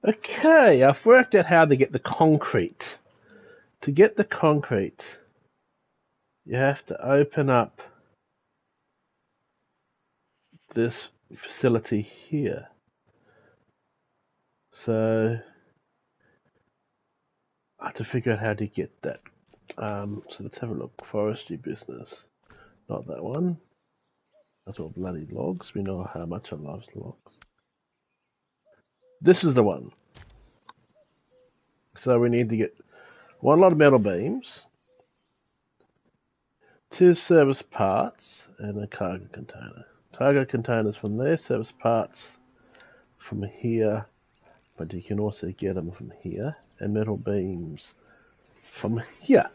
Okay, I've worked out how to get the concrete. To get the concrete, you have to open up this facility here. So I have to figure out how to get that. So let's have a look. Forestry business. Not that one. That's all bloody logs. We know how much I love logs. This is the one. So we need to get one lot of metal beams, 2 service parts, and a cargo container. Cargo containers from there, service parts from here, but you can also get them from here, and metal beams from here.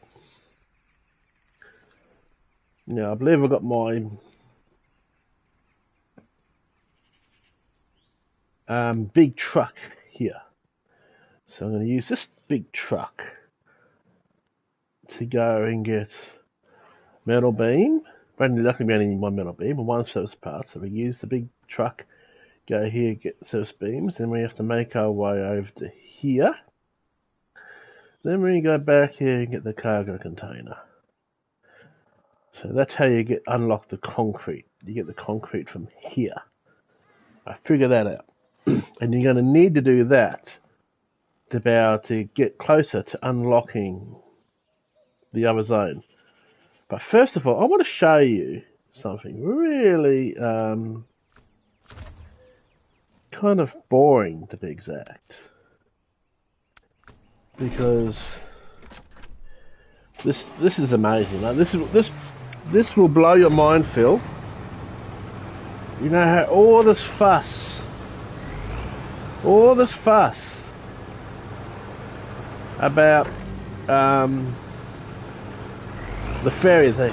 Now I believe I've got my big truck here. So I'm going to use this big truck to go and get metal beam. Only luckily we only need one metal beam and one service part. So we use the big truck, go here, get service beams, then we have to make our way over to here. Then we go back here and get the cargo container. So that's how you unlock the concrete. You get the concrete from here. I figured that out. And you're going to need to do that to be able to get closer to unlocking the other zone. But first of all, I want to show you something really kind of boring, to be exact, because this is amazing. Like, this will blow your mind, Phil. You know how all this fuss about the ferry thing.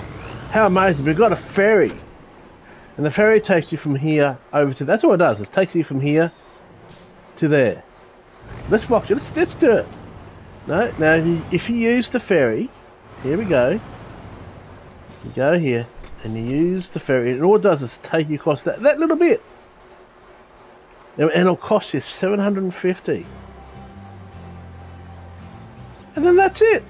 How amazing. We've got a ferry. And the ferry takes you from here over to... That's all it does. It takes you from here to there. Let's watch it. Let's do it. No, now if you use the ferry... Here we go. You go here. And you use the ferry. And all it does is take you across that little bit. And it'll cost you $750. And then that's it.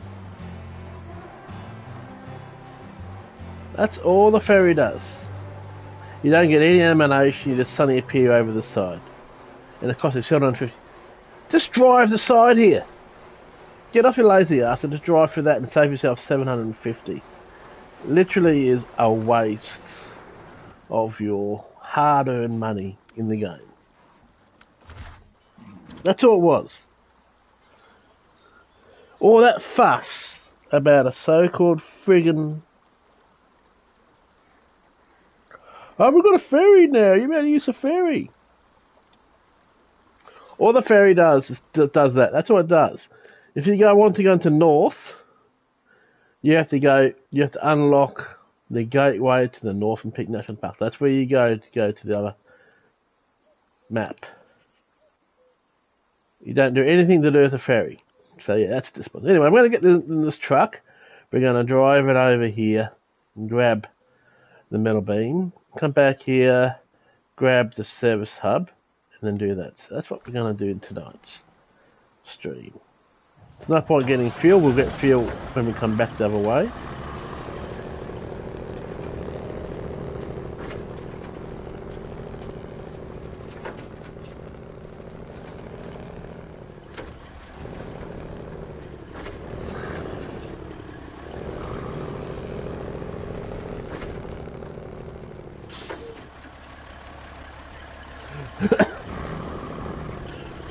That's all the ferry does. You don't get any animation, you just suddenly appear over the side. And it costs you $750. Just drive the side here. Get off your lazy ass and just drive through that and save yourself $750. Literally is a waste of your hard-earned money in the game. That's all it was. All that fuss about a so-called friggin'... Oh, we've got a ferry now. You better use a ferry. All the ferry does is does that. That's all it does. If you want to go into north, you have to unlock the gateway to the Northern Peak National Park. That's where you go to the other map. You don't do anything to do with the ferry. So yeah, that's this one. Anyway, I'm going to get in this truck. We're going to drive it over here and grab the metal beam. Come back here, grab the service hub, and then do that. So that's what we're going to do in tonight's stream. There's no point getting fuel. We'll get fuel when we come back the other way.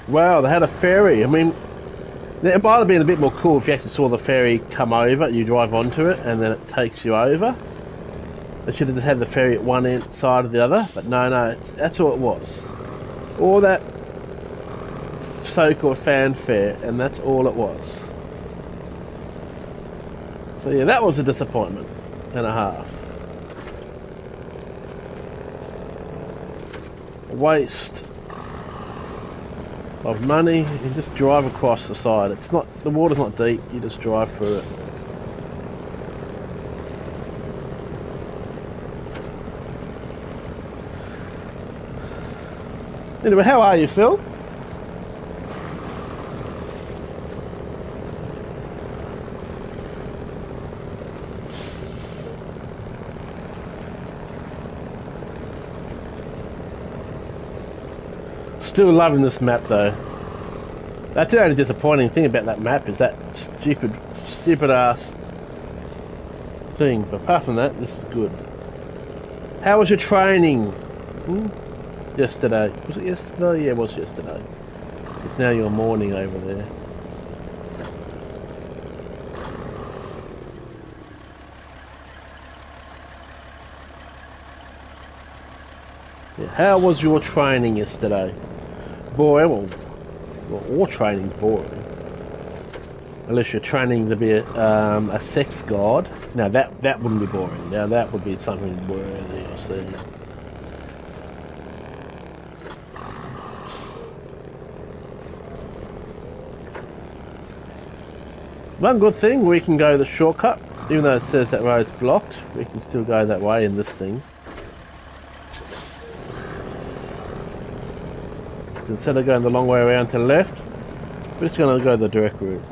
Wow, they had a ferry. I mean, it might have been a bit more cool if you actually saw the ferry come over, you drive onto it, and then it takes you over. They should have just had the ferry at one end side of the other, but no, that's all it was. All that so-called fanfare, and that's all it was. So yeah, that was a disappointment and a half. A waste of money. You just drive across the side. It's not, the water's not deep, you just drive through it. Anyway, how are you, Phil? Still loving this map though. That's the only disappointing thing about that map is that stupid ass thing. But apart from that, this is good. How was your training? Yesterday. Was it yesterday? Yeah, it was yesterday. It's now your morning over there. Yeah, how was your training yesterday? Boy, well, all training's boring. Unless you're training to be a sex god. Now that wouldn't be boring. Now that would be something worthy of seeing. One good thing, we can go the shortcut. Even though it says that road's blocked, we can still go that way in this thing. Instead of going the long way around to the left, we're just going to go the direct route.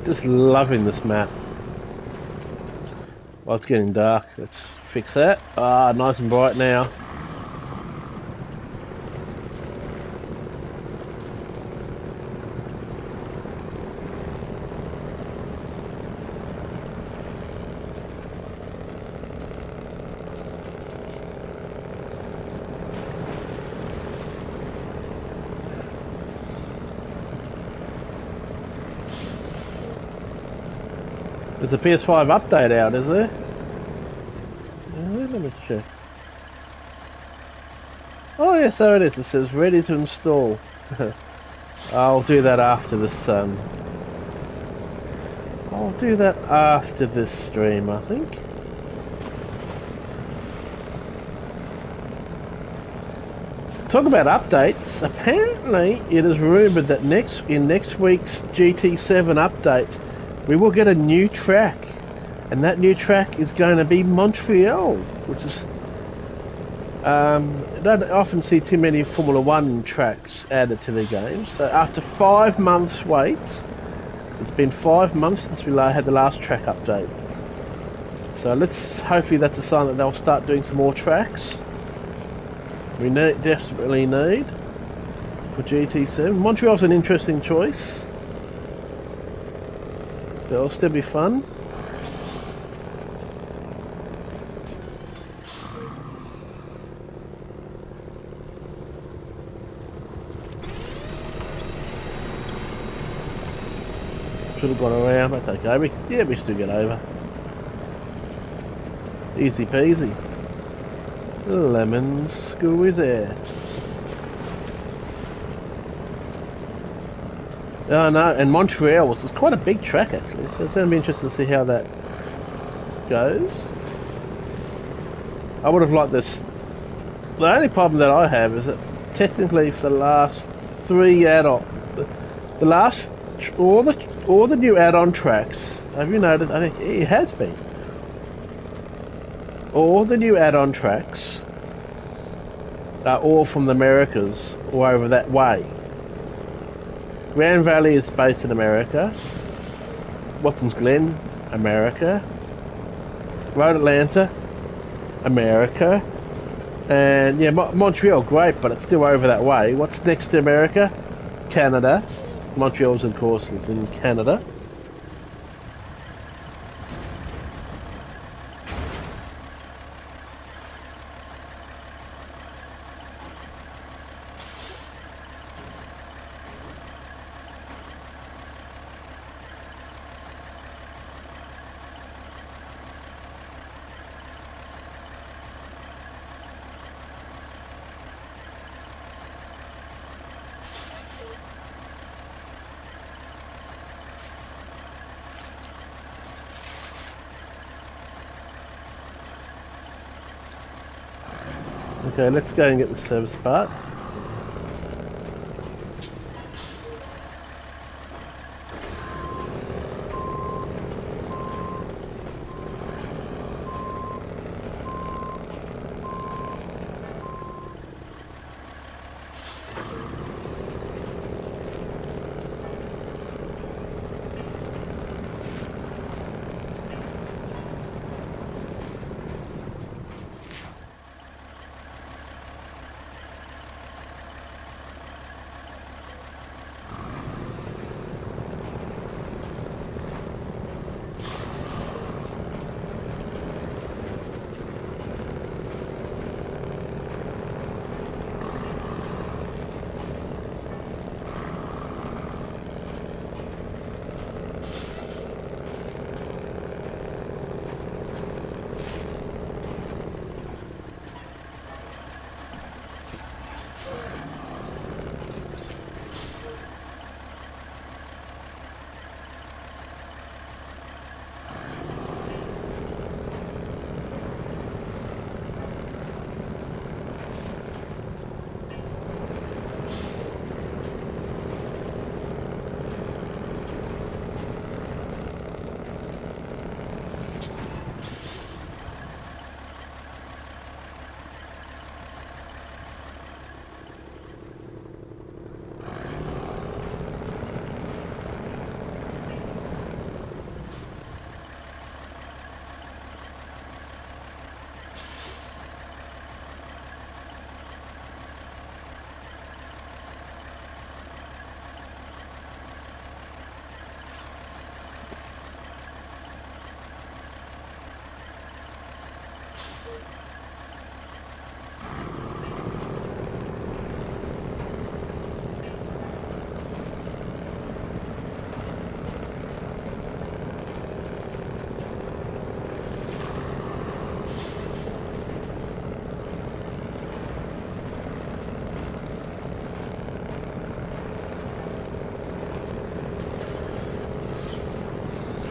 Just loving this map. Well, it's getting dark. Let's fix that. Ah, nice and bright now. There's a PS5 update out, is there? Let me check. Oh yeah, so it is. It says ready to install. I'll do that after this. I'll do that after this stream, I think. Talk about updates. Apparently, it is rumoured that in next week's GT7 update, we will get a new track, and that new track is going to be Montreal, which is I don't often see too many Formula 1 tracks added to the game. So after 5 months wait, it's been 5 months since we had the last track update. So hopefully that's a sign that they'll start doing some more tracks. We desperately need for GT7. Montreal's an interesting choice. It'll still be fun. Should have gone around, that's okay. We still get over. Easy peasy. Lemon squeezy. Oh no, and Montreal was quite a big track actually, so it's going to be interesting to see how that goes. I would have liked this. The only problem that I have is that technically for the last 3 add-on, all the new add-on tracks, have you noticed? I think it has been. All the new add-on tracks are all from the Americas or over that way. Grand Valley is based in America. Watkins Glen, America. Road Atlanta, America. And yeah, Montreal, great, but it's still over that way. What's next to America? Canada. Montreal's, of course, is in Canada. Okay, let's go and get the service part.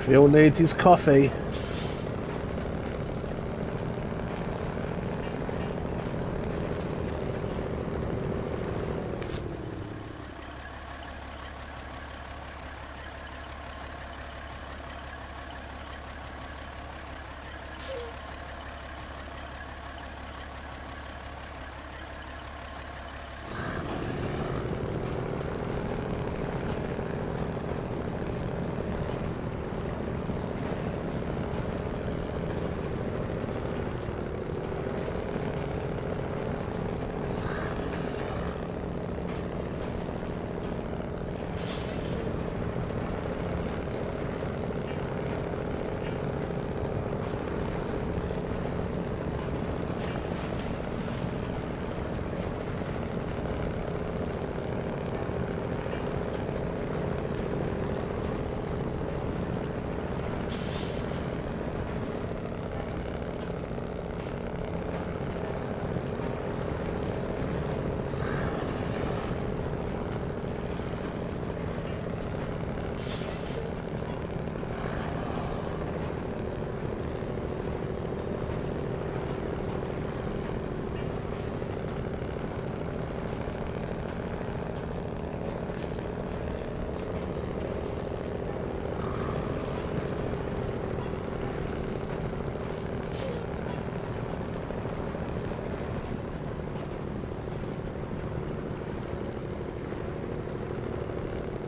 Phil needs his coffee.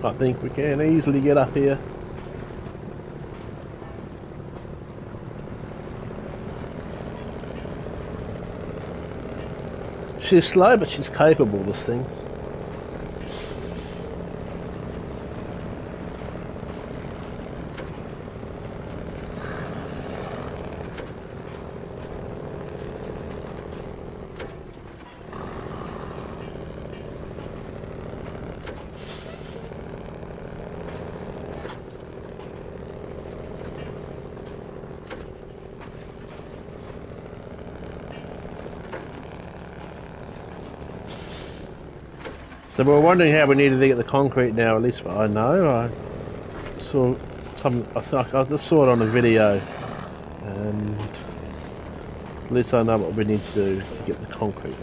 I think we can easily get up here. She's slow, but she's capable, this thing. So we're wondering how we needed to get the concrete now. At least I know. I saw some. I just saw it on a video, and at least I know what we need to do to get the concrete.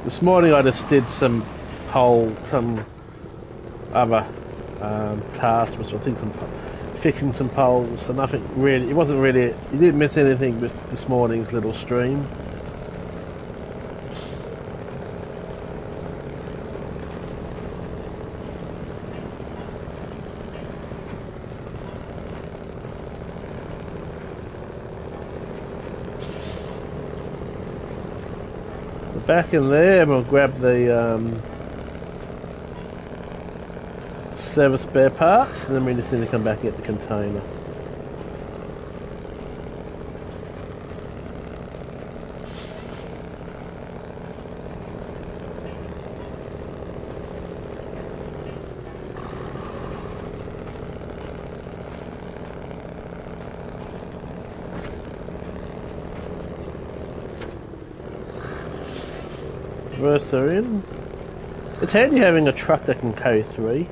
This morning I just did some other tasks, which I think fixing some poles, so nothing really, it wasn't really, you didn't miss anything with this morning's little stream. Back in there, we'll grab the service spare parts, and then we just need to come back and get the container. Reverser in. It's handy having a truck that can carry 3.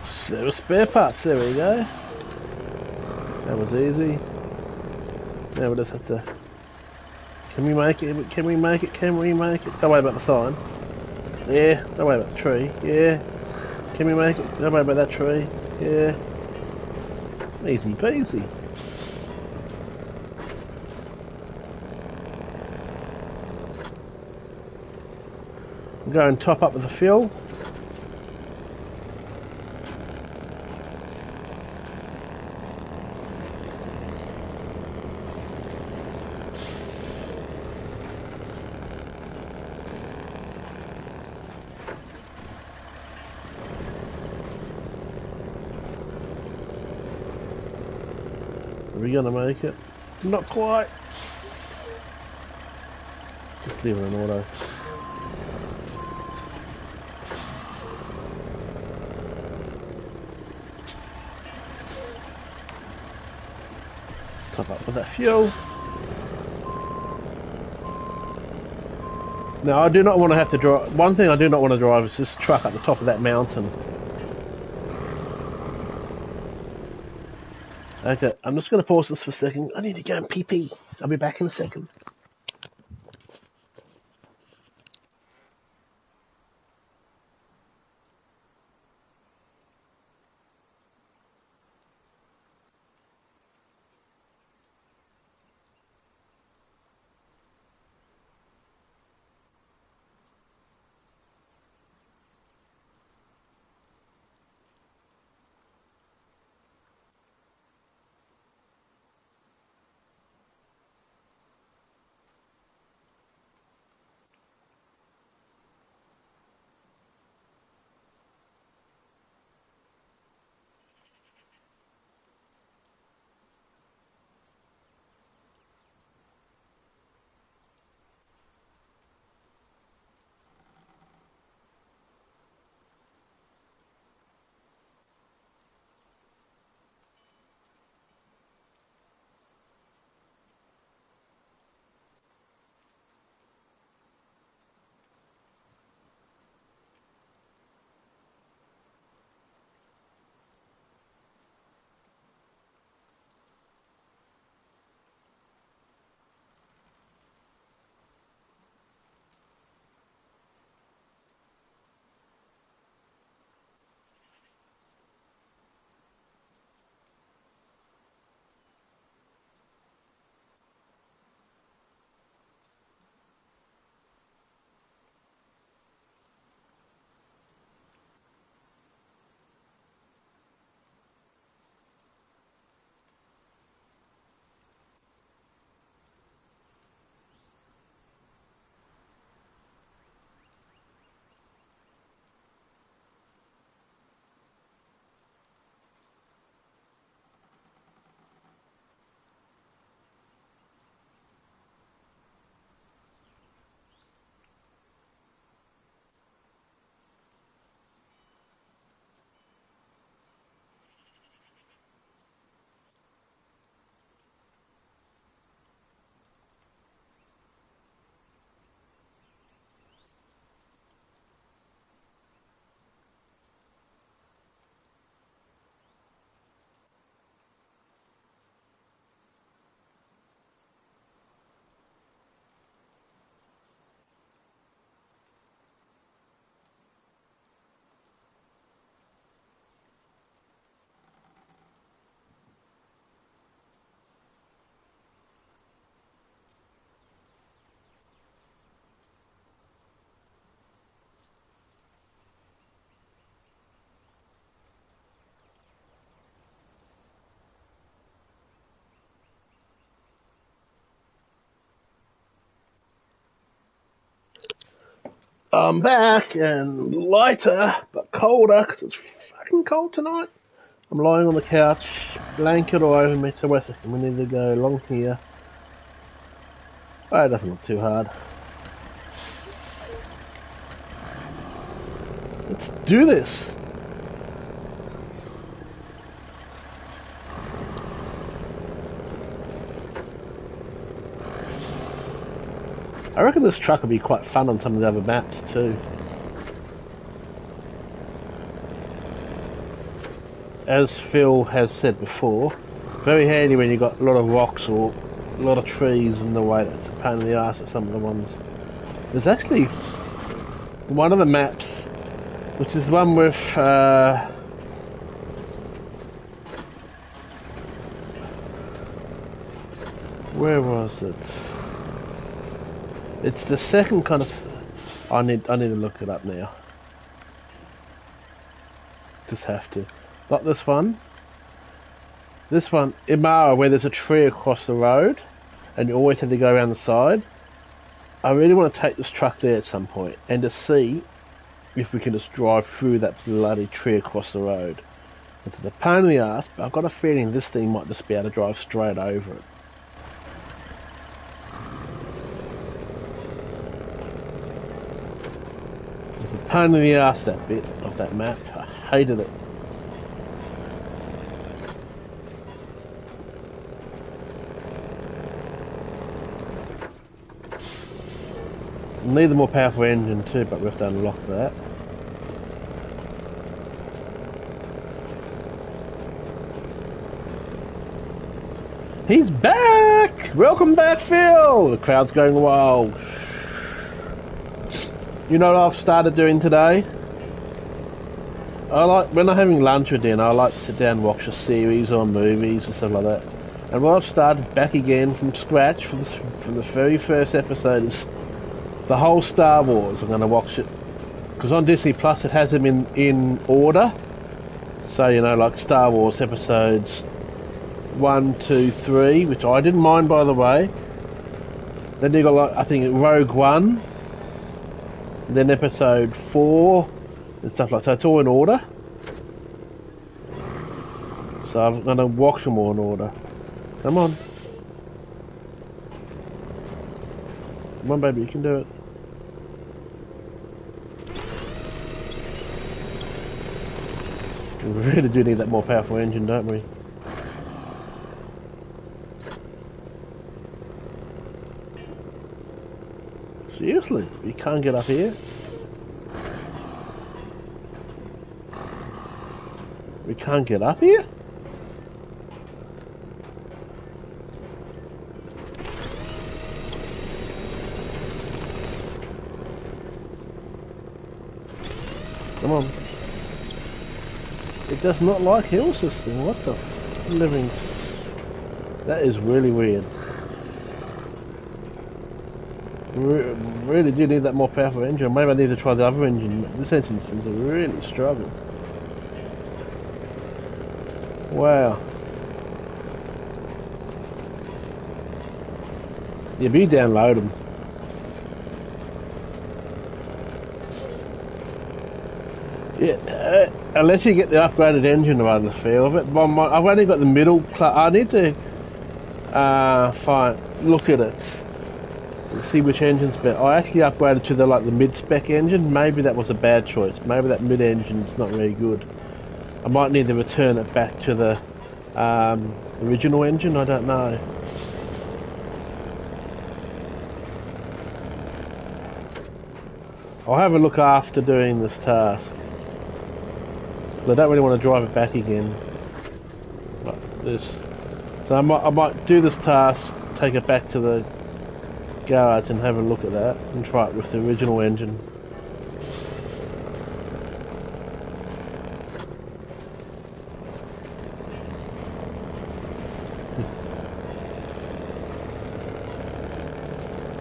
Service spare parts, there we go. That was easy. Now we'll just have to... Can we make it? Can we make it? Can we make it? Don't worry about the sign. Yeah, don't worry about the tree. Yeah. Can we make it? Don't worry about that tree. Yeah. Easy peasy. We'll go and top up with the fuel. Are we gonna make it? Not quite. Just leave it in auto. Top up with that fuel. Now I do not want to have to drive. One thing I do not want to drive is this truck up the top of that mountain. Okay, I'm just going to pause this for a second. I need to go and pee-pee. I'll be back in a second. I'm back and lighter, but colder because it's fucking cold tonight. I'm lying on the couch, blanket all over me. So wait a second, we need to go along here. Oh, it doesn't look too hard. Let's do this. I reckon this truck would be quite fun on some of the other maps too. As Phil has said before, very handy when you've got a lot of rocks or a lot of trees in the way. That's a pain in the ass at some of the ones. There's actually one of the maps, which is one with where was it? It's the second kind of. I need to look it up now. Just have to. Not this one. This one, Imara, where there's a tree across the road, and you always have to go around the side. I really want to take this truck there at some point, and to see if we can just drive through that bloody tree across the road. It's a pain in the ass, but I've got a feeling this thing might just be able to drive straight over it. It's a pain in the ass, that bit of that map. I hated it. Need a more powerful engine too, but we have to unlock that. He's back! Welcome back, Phil! The crowd's going wild. You know what I've started doing today? When I'm having lunch or dinner, I like to sit down and watch a series or movies and stuff like that. And what I've started back again from scratch from the very first episode is the whole Star Wars. I'm going to watch it because on Disney Plus it has them in order. So you know, like Star Wars episodes 1, 2, 3, which I didn't mind, by the way. Then you got, like, I think Rogue One, then episode 4 and stuff like that. So it's all in order. So I'm going to watch them all in order. Come on. Come on, baby, you can do it. We really do need that more powerful engine, don't we? Seriously, you can't get up here? We can't get up here? Come on. It does not like hills, this thing. What the living... That is really weird. Really do need that more powerful engine. Maybe I need to try the other engine. This engine seems to really struggle. Wow. Yeah, but you download them. Yeah, unless you get the upgraded engine by the feel of it. I've only got the middle class. I need to look at it and see which engine's better. I actually upgraded to the mid-spec engine. Maybe that was a bad choice. Maybe that mid-engine's not very good. I might need to return it back to the original engine. I don't know. I'll have a look after doing this task. I don't really want to drive it back again. Like this. So I might do this task, take it back to the garage and have a look at that and try it with the original engine.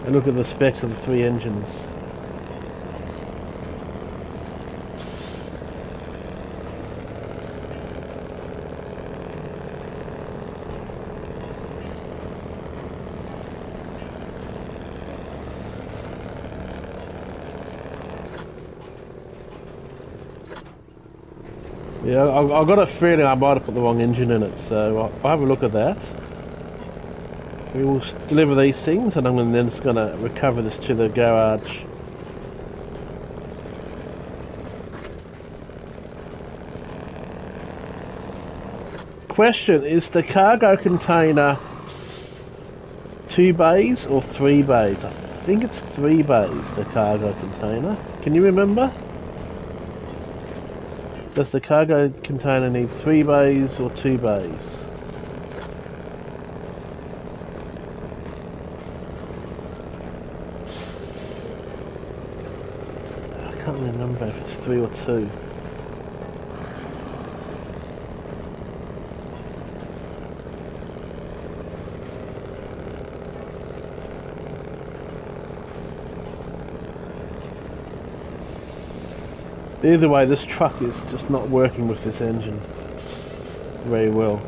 And look at the specs of the 3 engines. Yeah, I've got a feeling I might have put the wrong engine in it, so I'll have a look at that. We will deliver these things, and I'm then just going to recover this to the garage. Question, is the cargo container 2 bays or 3 bays? I think it's 3 bays, the cargo container. Can you remember? Does the cargo container need 3 bays or 2 bays? I can't remember if it's 3 or 2. Either way, this truck is just not working with this engine very well.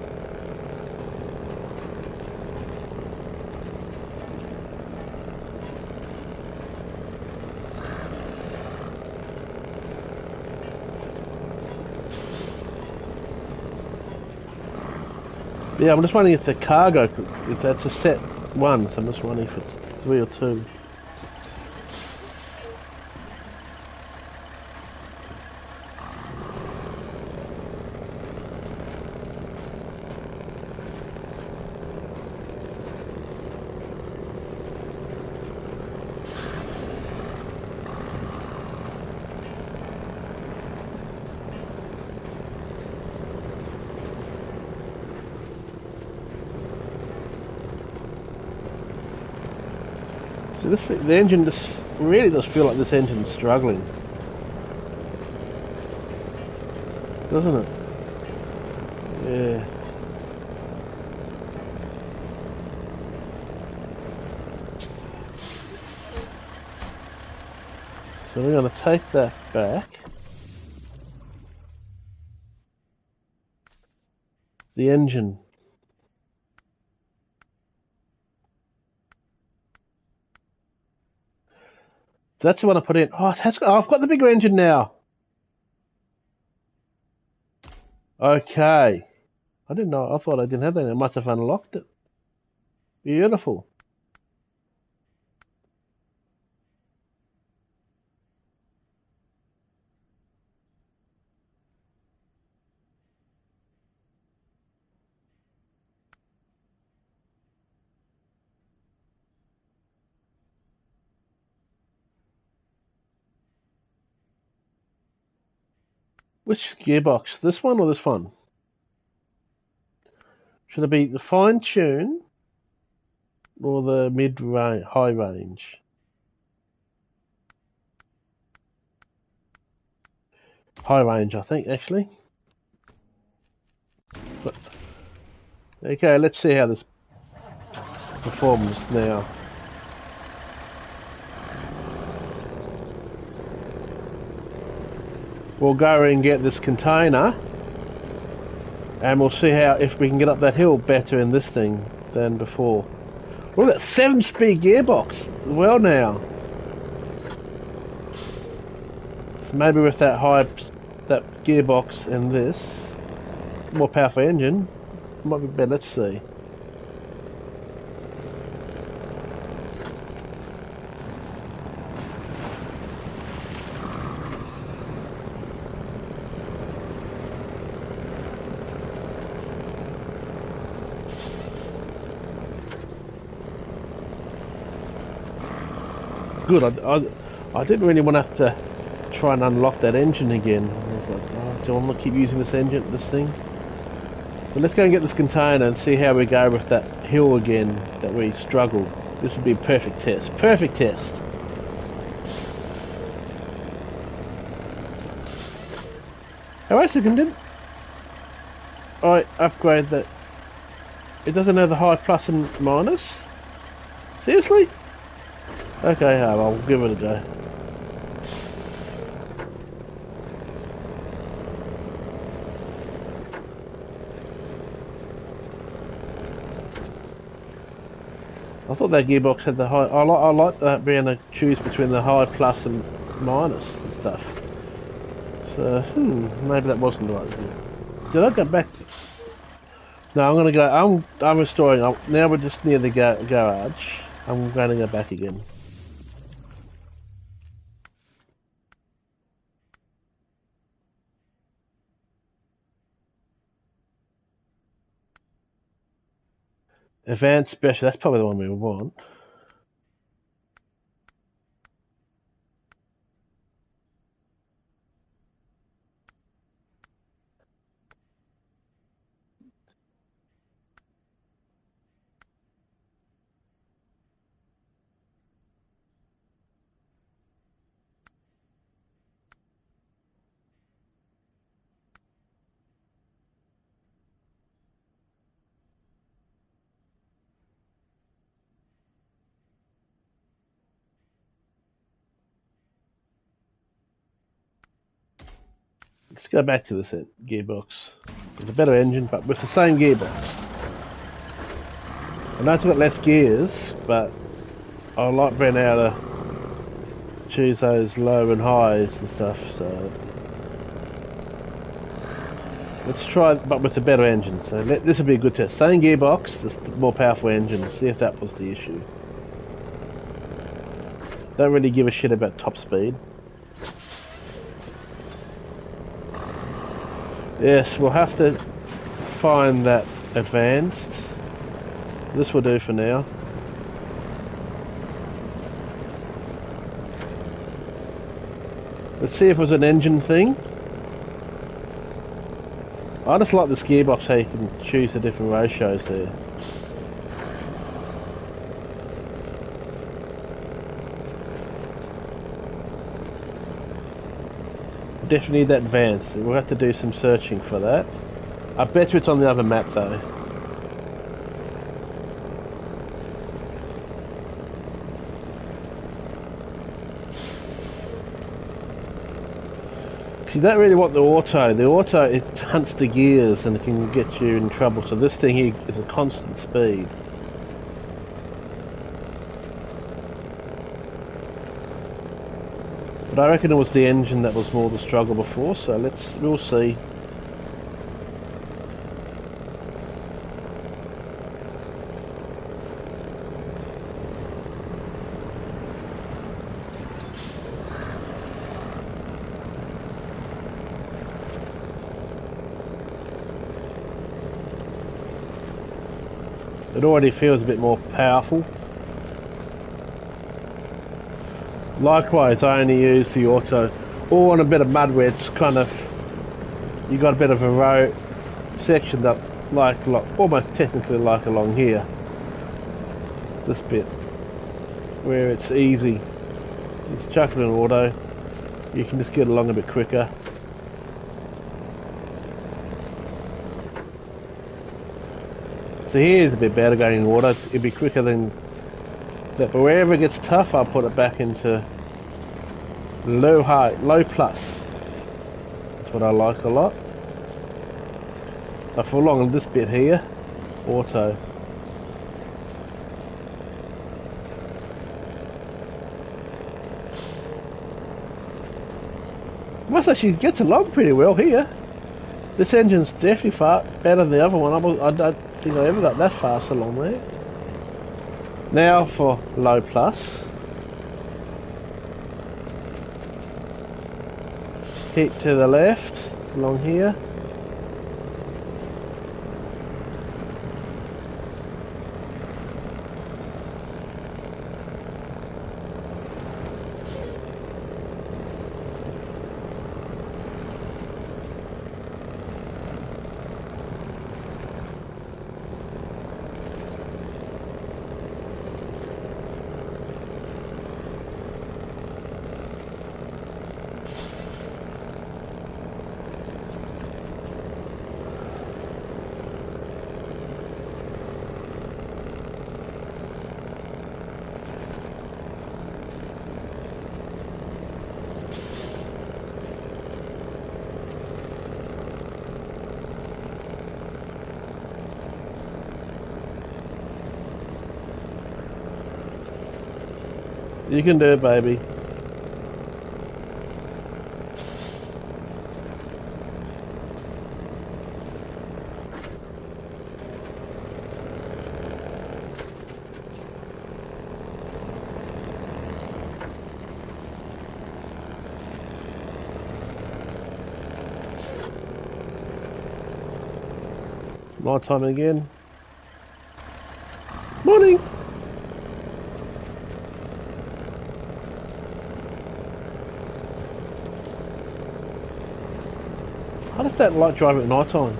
Yeah, I'm just wondering if the cargo, if that's a set one, so I'm just wondering if it's 3 or 2. So the engine just really does feel like this engine's struggling, doesn't it? Yeah. So we're going to take that back. The engine. So that's the one I put in. Oh, I've got the bigger engine now. Okay. I didn't know. I thought I didn't have that. I must have unlocked it. Beautiful. Which gearbox? This one or this one? Should it be the fine tune or the mid range, high range? High range, I think, actually. But, okay, let's see how this performs now. We'll go and get this container, and we'll see how if we can get up that hill better in this thing than before. We've got 7-speed gearbox as well now. So maybe with that gearbox and this more powerful engine, might be better. Let's see. Good. I didn't really want to have to try and unlock that engine again. I was like, oh, do I want to keep using this thing? But let's go and get this container and see how we go with that hill again that we struggled. This would be a perfect test. Perfect test. Oh, wait a second, didn't I upgrade that? It doesn't have the high plus and minus? Seriously? Okay, I'll give it a go. I thought that gearbox had the high. I like that being able to choose between the high, plus, and minus and stuff. So, maybe that wasn't the right thing. Did I go back? No, I'm gonna go. I'm restoring. Now we're just near the garage. I'm going to go back again. Advanced special. That's probably the one we want. Let's go back to this gearbox. With a better engine, but with the same gearbox. I know it's got less gears, but I like being able to choose those low and highs and stuff, so... Let's try, but with a better engine. So this will be a good test. Same gearbox, just a more powerful engine. See if that was the issue. Don't really give a shit about top speed. Yes, we'll have to find that advanced. This will do for now. Let's see if it was an engine thing. I just like this gearbox how you can choose the different ratios there. Definitely that advanced. We'll have to do some searching for that. I bet you it's on the other map though. You don't really want the auto. The auto, it hunts the gears and it can get you in trouble. So this thing here is a constant speed. But I reckon it was the engine that was more the struggle before. So we'll see. It already feels a bit more powerful. Likewise, I only use the auto or on a bit of mud where it's kind of, you got a bit of a road section that like almost technically like along here. This bit where it's easy. Just chuck it in auto. You can just get along a bit quicker. So here's a bit better going in water. It'll be quicker than that, but wherever it gets tough, I'll put it back into low plus. That's what I like a lot. But for long on this bit here, auto. Must actually gets along pretty well here. This engine's definitely far better than the other one. I don't think I ever got that fast along there. Now for low plus. Hit to the left along here. You can do it, baby. It's night time again. Morning! I just don't like driving at night time.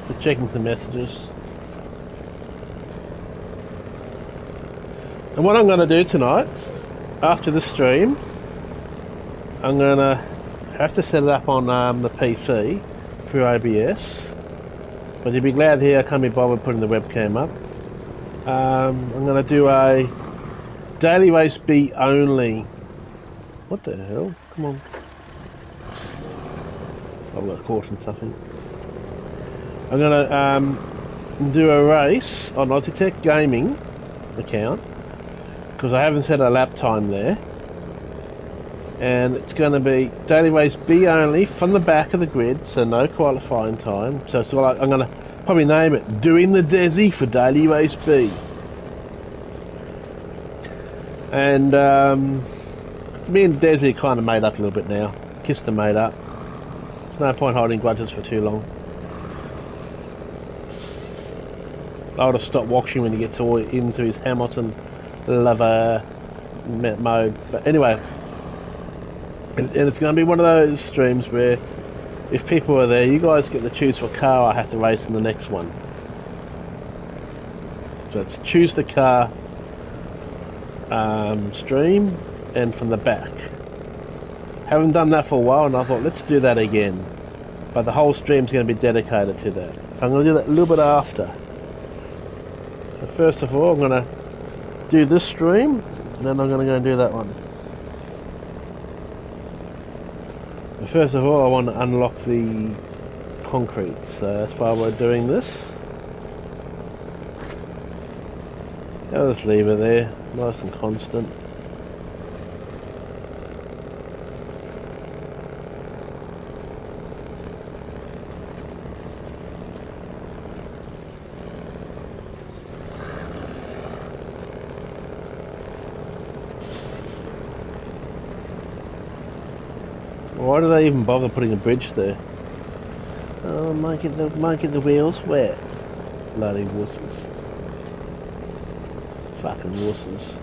Just checking some messages. And what I'm going to do tonight, after the stream, I'm going to have to set it up on the PC through OBS. But you'll be glad here I can't be bothered putting the webcam up. I'm going to do a daily race B only. What the hell? Come on. I've got caught in something. I'm going to do a race on Aussie Gaming account because I haven't set a lap time there. And it's going to be daily race B only from the back of the grid, so no qualifying time. So it's like, I'm going to probably name it Doing the Desi for daily race B. And me and Desi kind of made up a little bit now. Kissed and made up. There's no point holding grudges for too long. I'll just stop watching when he gets all into his Hamilton lover mode. But anyway, and it's going to be one of those streams where if people are there, you guys get to choose what car I have to race in the next one. So it's choose the car stream and from the back. Haven't done that for a while, and I thought let's do that again. But the whole stream's going to be dedicated to that. I'm going to do that a little bit after. So first of all, I'm going to do this stream, and then I'm going to go and do that one. But first of all, I want to unlock the concrete, so that's why we're doing this. I'll just leave it there, nice and constant. Why do they even bother putting a bridge there? Oh, might get the wheels wet. Bloody wusses. Fucking wusses.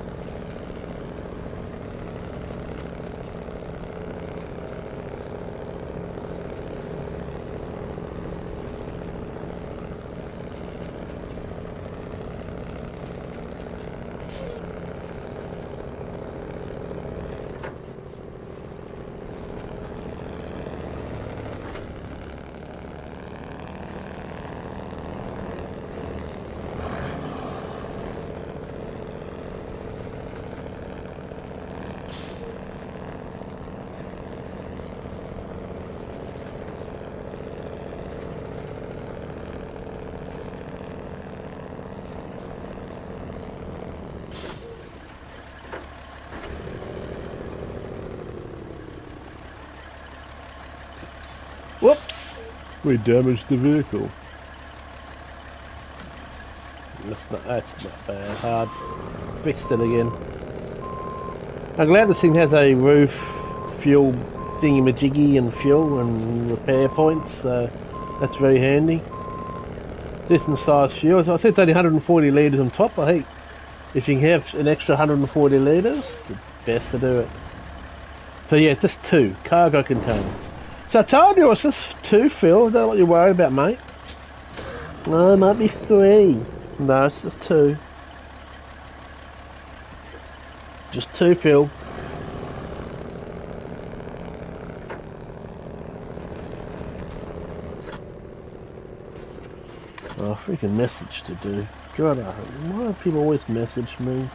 Whoops! We damaged the vehicle. That's not bad. Hard. Fixed it again. I'm glad this thing has a roof, fuel thingy-majiggy and fuel and repair points, so that's very handy. Decent sized fuel. So I think it's only 140 litres on top. I think if you can have an extra 140 litres, the best to do it. So yeah, it's just 2 cargo containers. So I told you it's just 2, Phil. Is that what you're worried about, mate? No, it might be 3. No, it's just 2. Just 2, Phil. Oh, freaking message to do. God, why do people always message me?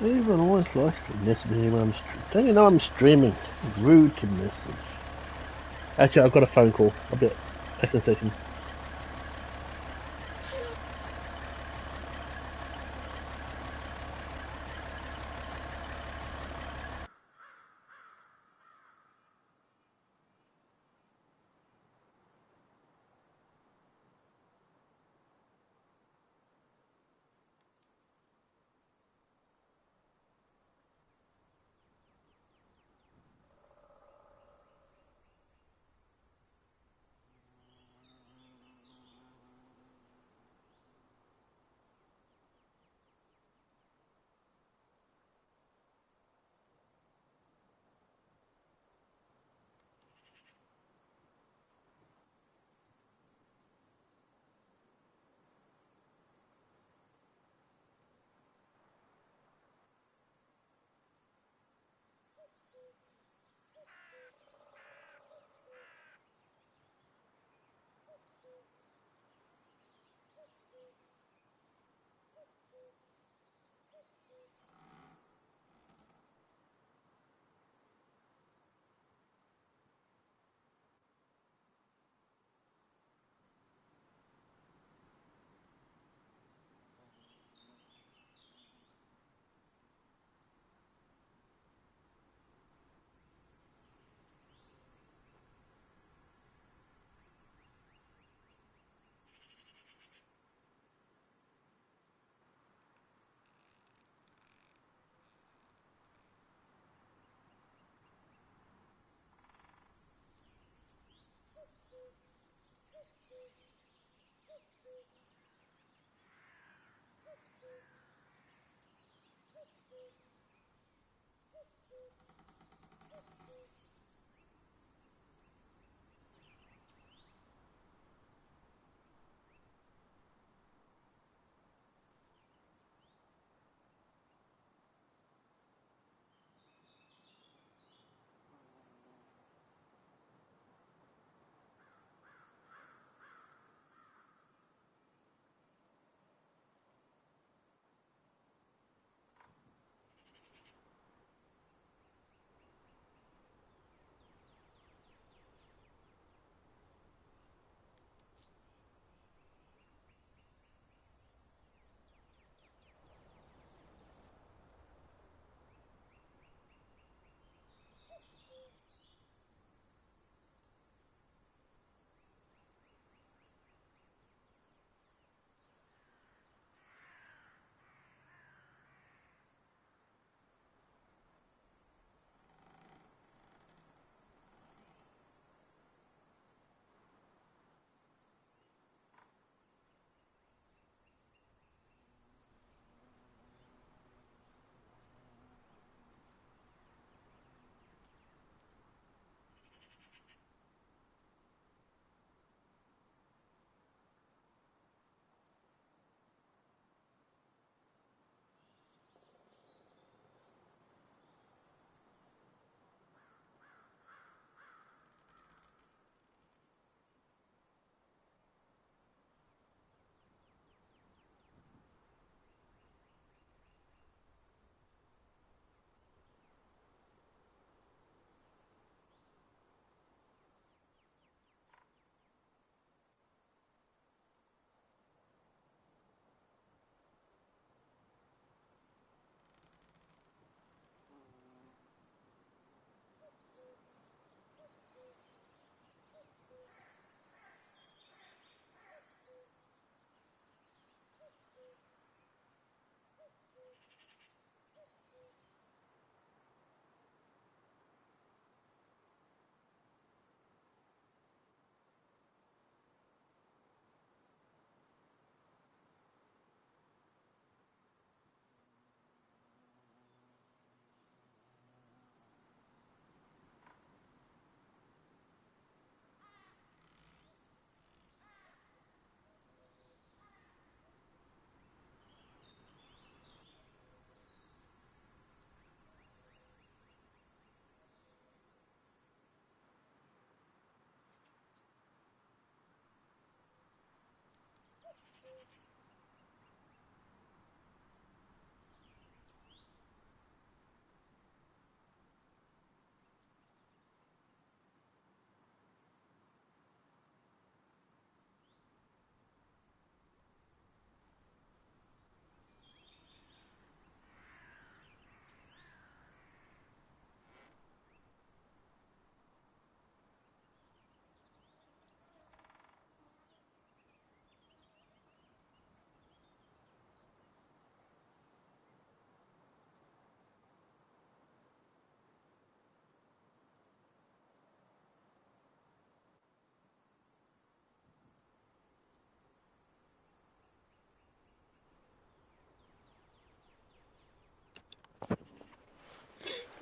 Everyone always likes to message me when I'm streaming. Don't you know I'm streaming? It's rude to message. Actually, I've got a phone call. I'll be back in a second.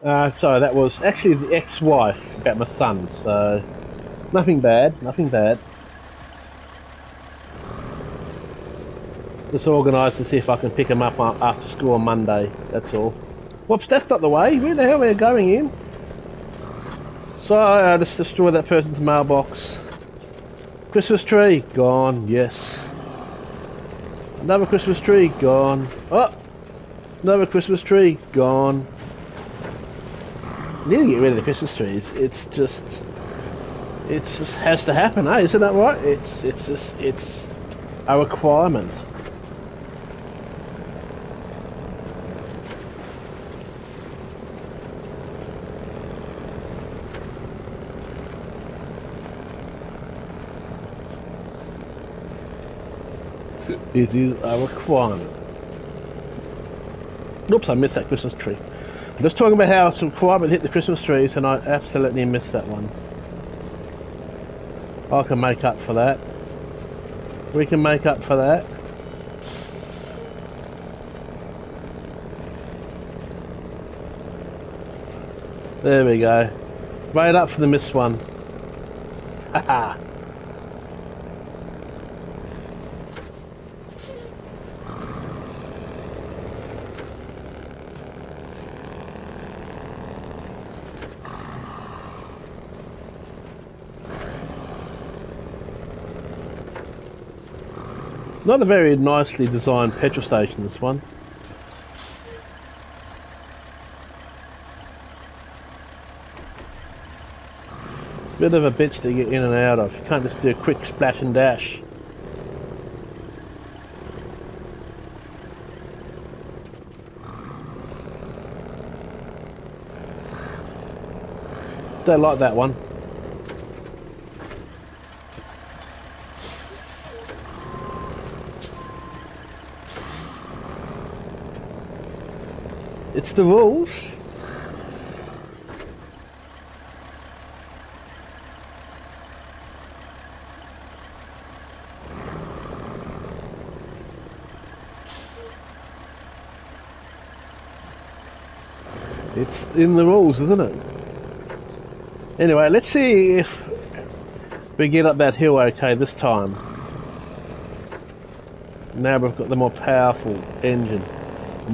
Sorry, that was actually the ex-wife about my son, so nothing bad, nothing bad. Just organised to see if I can pick him up after school on Monday, that's all. Whoops, that's not the way. Where the hell are we going in? So I just destroyed that person's mailbox. Christmas tree, gone, yes. Another Christmas tree, gone. Oh! Another Christmas tree, gone. I need to get rid of the Christmas trees. It just has to happen, eh? Isn't that right? It's a requirement. It is a requirement. Oops, I missed that Christmas tree. I'm just talking about how it's a requirement to hit the Christmas trees, and I absolutely missed that one. I can make up for that. We can make up for that. There we go. Right up for the missed one. Haha. Not a very nicely designed petrol station, this one. It's a bit of a bitch to get in and out of. You can't just do a quick splash and dash. Don't like that one. It's the rules. It's in the rules, isn't it? Anyway, let's see if we get up that hill okay this time. Now we've got the more powerful engine.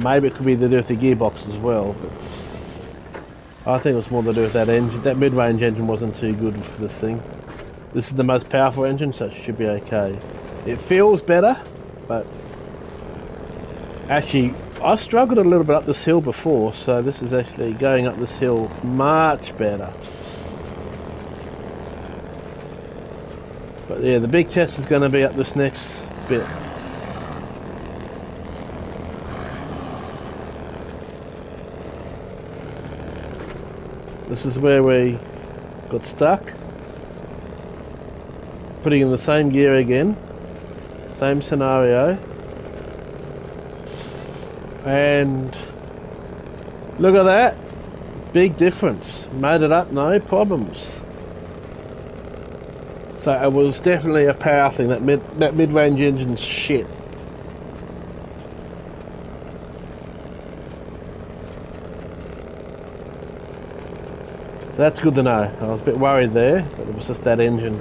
Maybe it could be to do with the gearbox as well, but I think it was more to do with that engine. That mid-range engine wasn't too good for this thing. This is the most powerful engine, so it should be okay. It feels better, but actually I struggled a little bit up this hill before, so this is actually going up this hill much better. But yeah, the big test is going to be up this next bit. This is where we got stuck. Putting in the same gear again. Same scenario. And look at that. Big difference. Made it up, no problems. So it was definitely a power thing. That mid-range engine's shit. So that's good to know. I was a bit worried there, but it was just that engine.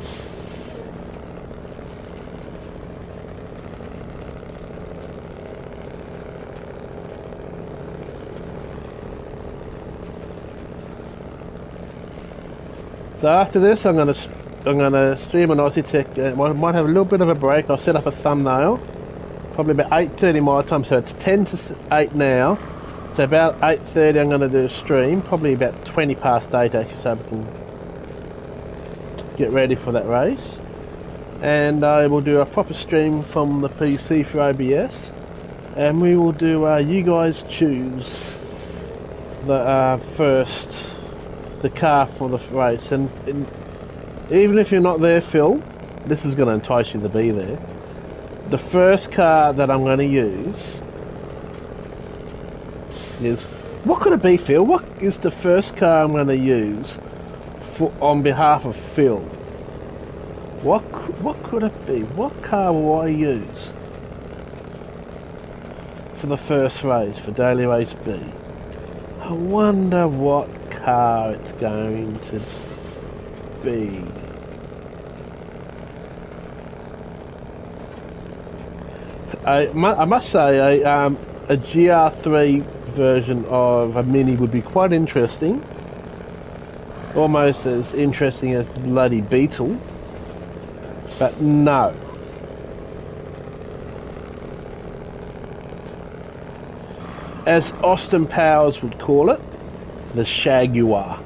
So after this, I'm gonna stream an Aussie Tech. Might have a little bit of a break. I'll set up a thumbnail. Probably about 8:30 my time, so it's 10 to 8 now. So about 8:30 I'm going to do a stream, probably about 20 past 8 actually, so we can get ready for that race. And I will do a proper stream from the PC for OBS, and we will do you guys choose the the car for the race. And even if you're not there, Phil, this is going to entice you to be there. The first car that I'm going to use is, what could it be, Phil? What is the first car I'm going to use on behalf of Phil? What could it be? What car will I use for the first race, for Daily Race B? I wonder what car it's going to be. I must say a GR3 version of a Mini would be quite interesting. Almost as interesting as the bloody Beetle. But no. As Austin Powers would call it, the Shaguar.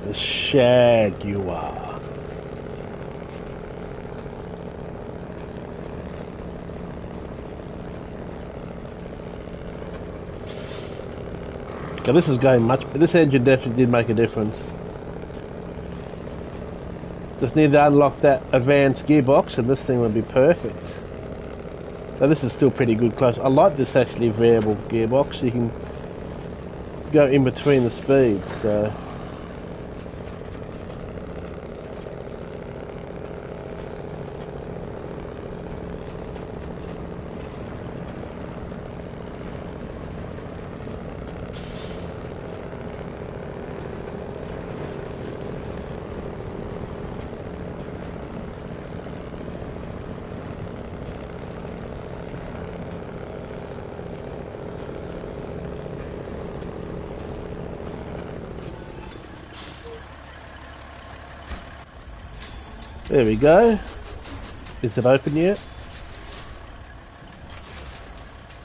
The Shaguar. Okay, this is going much. This engine definitely did make a difference. Just need to unlock that advanced gearbox and this thing would be perfect. So this is still pretty good close. I like this actually variable gearbox. You can go in between the speeds. So. There we go. Is it open yet?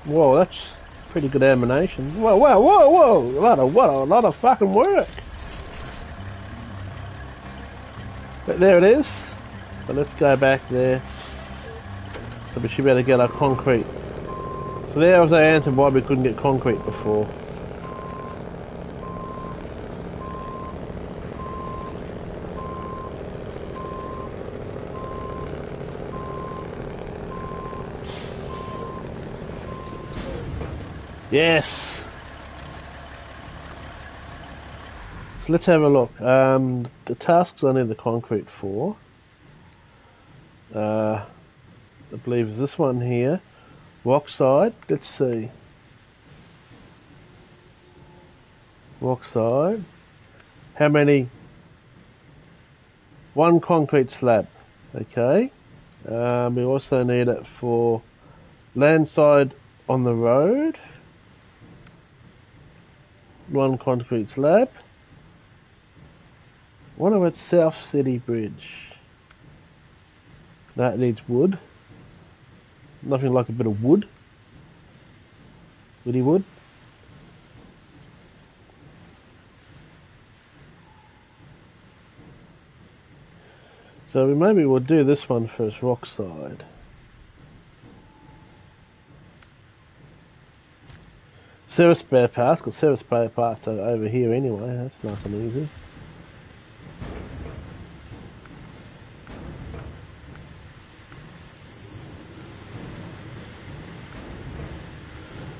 Whoa, that's pretty good animation. Whoa, whoa, whoa, whoa! A lot of fucking work. But there it is. So let's go back there. So we should be able to get our concrete. So there was our answer why we couldn't get concrete before. Yes! So let's have a look. The tasks I need the concrete for. I believe is this one here. Rock side. Let's see. Rock side. How many? One concrete slab. Okay. We also need it for landside on the road. One concrete slab. What about South City Bridge? That needs wood. Nothing like a bit of wood. Woody wood. So maybe we'll do this one first, rock side. Service spare parts, because service spare parts are over here anyway, that's nice and easy.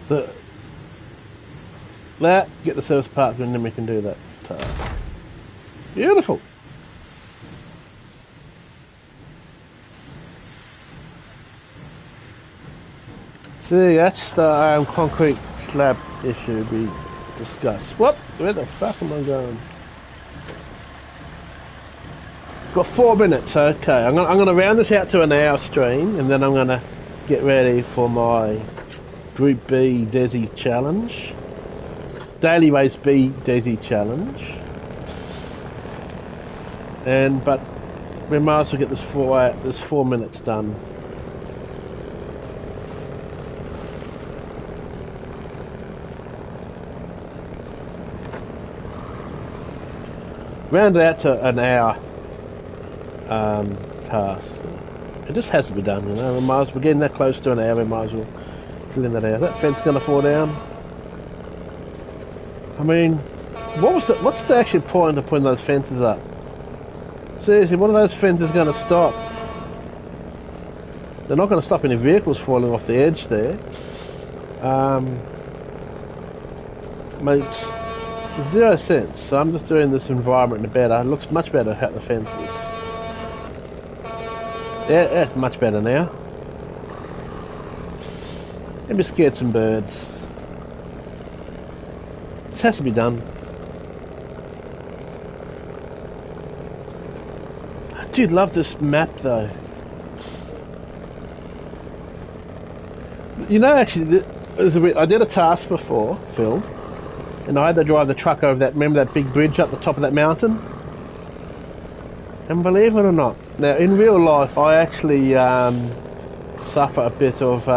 So, that, get the service parts and then we can do that task. Beautiful! See, that's the concrete slab issue we discussed. Whoop! Where the fuck am I going? Got 4 minutes, okay. I'm gonna round this out to an hour stream and then I'm gonna get ready for my Group B Desi challenge. Daily Race B Desi challenge. But we might as well get this 4 minutes done. Round it out to an hour pass. It just has to be done, you know. We're getting that close to an hour, we might as well clean that out. That fence gonna fall down. I mean, what's the actual point of putting those fences up? Seriously, what are those fences gonna stop? They're not gonna stop any vehicles falling off the edge there. 0 cents. So I'm just doing this environment better. It looks much better without the fences. Yeah, that's much better now. Let me scared some birds. This has to be done. I do love this map though. You know, actually, I did a task before, Phil, and I had to drive the truck over that, remember that big bridge up the top of that mountain? And believe it or not, now in real life I actually suffer a bit of,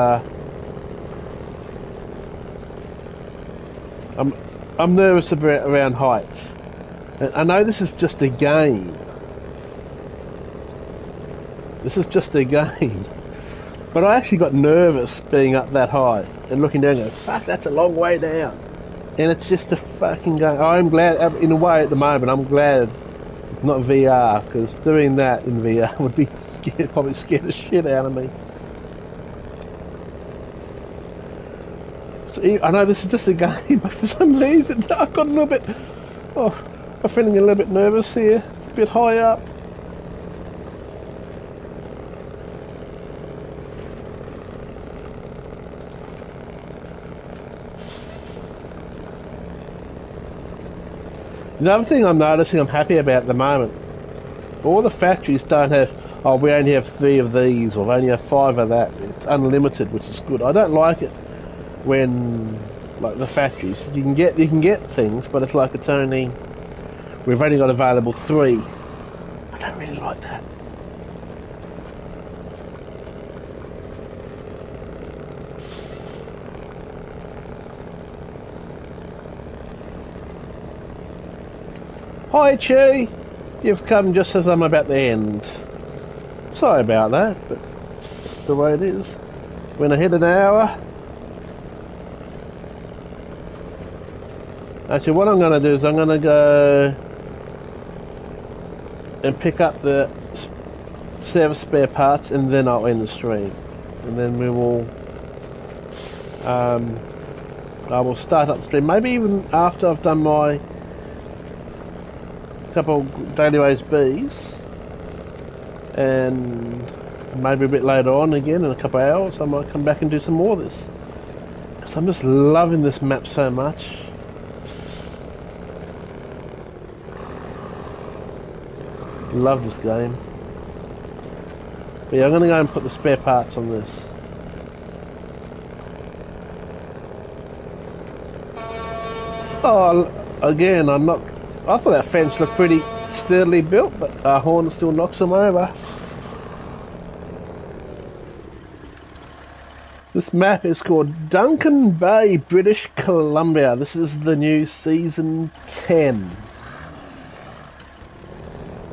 I'm nervous around heights. And I know this is just a game. This is just a game. But I actually got nervous being up that high and looking down and going, fuck, that's a long way down. And it's just a fucking game. I'm glad, in a way at the moment, I'm glad it's not VR, because doing that in VR would be probably scare the shit out of me. So, I know this is just a game, but for some reason I've got a little bit, I'm feeling a little bit nervous here. It's a bit high up. The other thing I'm noticing I'm happy about at the moment, all the factories don't have, oh, we only have 3 of these, or we only have 5 of that. It's unlimited, which is good. I don't like it when, like the factories, you can get things, but it's like it's only, we've only got available 3. I don't really like that. Hi Chi, you've come just as I'm about to end. Sorry about that, but that's the way it is. When I hit an hour. Actually, what I'm going to do is I'm going to go and pick up the service spare parts, and then I'll end the stream. And then we will, I will start up the stream. Maybe even after I've done my couple daily race Bs, and maybe a bit later on again in a couple of hours I might come back and do some more of this, because I'm just loving this map so much. Love this game. But yeah, I'm going to go and put the spare parts on this. Oh, again, I thought that fence looked pretty sturdily built, but our horn still knocks them over. This map is called Duncan Bay, British Columbia. This is the new Season 10.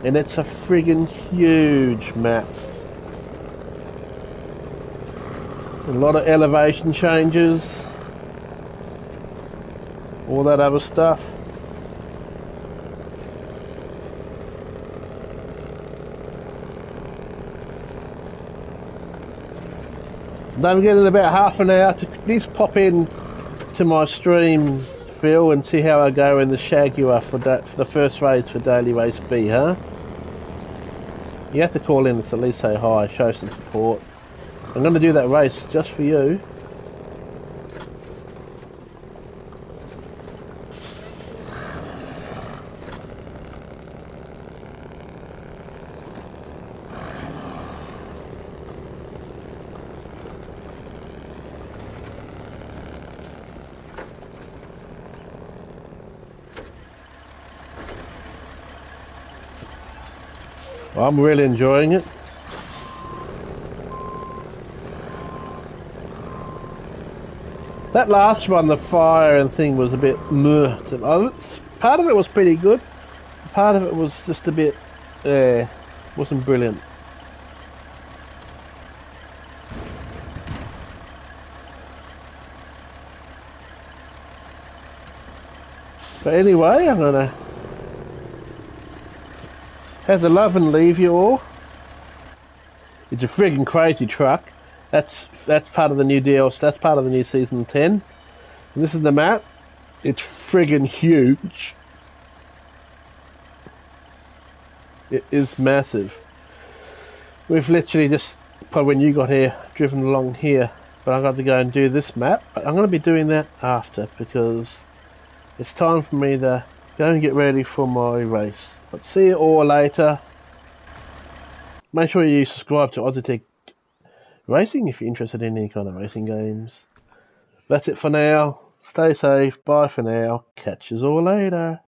And it's a friggin' huge map. A lot of elevation changes. All that other stuff. Don't forget in about half an hour to at least pop in to my stream, Phil, and see how I go in the Jaguar for the first race for Daily Race B, huh? You have to call in to at least say hi, show some support. I'm going to do that race just for you. I'm really enjoying it. That last one, the fire and thing, was a bit meh. Part of it was pretty good. Part of it was just a bit, wasn't brilliant. But anyway, I'm gonna have the love and leave you all. It's a friggin' crazy truck. That's part of the new DLC. That's part of the new Season 10. And this is the map. It's friggin' huge. It is massive. We've literally just, probably when you got here, driven along here. But I've got to go and do this map. But I'm going to be doing that after because it's time for me to go and get ready for my race. But see you all later. Make sure you subscribe to Ozitech Racing if you're interested in any kind of racing games. That's it for now. Stay safe. Bye for now. Catch you all later.